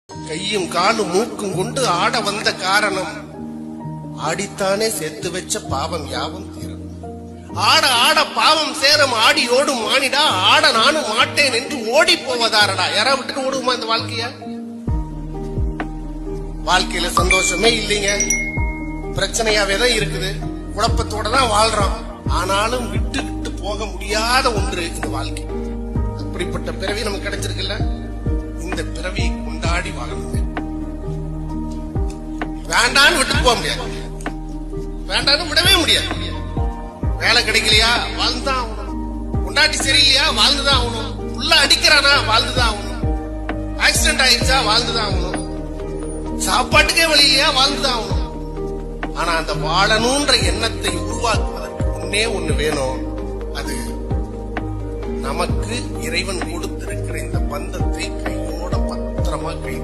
கையும் காலும் மூக்கும் கொண்டு ஆட வந்த காரணம் ஆடித்தானே சேர்த்து வச்ச பாவம் யாவும் தீரும். ஆட ஆட பாவம் சேரும் ஆடியோடும் மானிடா ஆட நானும் மாட்டேன் என்று ஓடி போவதாரடா. யாரா விட்டுட்டு ஓடுமா இந்த வாழ்க்கைய? வாழ்க்கையில சந்தோஷமே இல்லைங்க, பிரச்சனையாவே தான் இருக்குது, குழப்பத்தோட தான் வாழ்றோம். ஆனாலும் விட்டு விட்டு போக முடியாத ஒன்று இந்த வாழ்க்கை. அப்படிப்பட்ட பிறவி நமக்கு கிடைச்சிருக்குல்ல, இந்த பிறவியை கொண்டாடி வாழணும். வேண்டான்னு விட்டு போக முடியாது, வேண்டான்னு விடவே முடியாது. வேலை கிடைக்கலையா வாழ்ந்துதான் ஆகணும், கொண்டாட்டி சரியில்லையா வாழ்ந்துதான் ஆகணும், உள்ள அடிக்கிறானா வாழ்ந்துதான் ஆகணும், ஆக்சிடென்ட் ஆயிடுச்சா வாழ்ந்துதான் ஆகணும், சாப்பாட்டுக்கே வழி இல்லையா வாழ்ந்துதான் ஆகணும். ஆனா அந்த வாழணும்ன்ற எண்ணத்தை உருவாக்குவதற்கு முன்னே ஒண்ணு வேணும். அது நமக்கு இறைவன் கொடுத்திருக்கிற இந்த பந்தத்தை கையோட பத்திரமா கை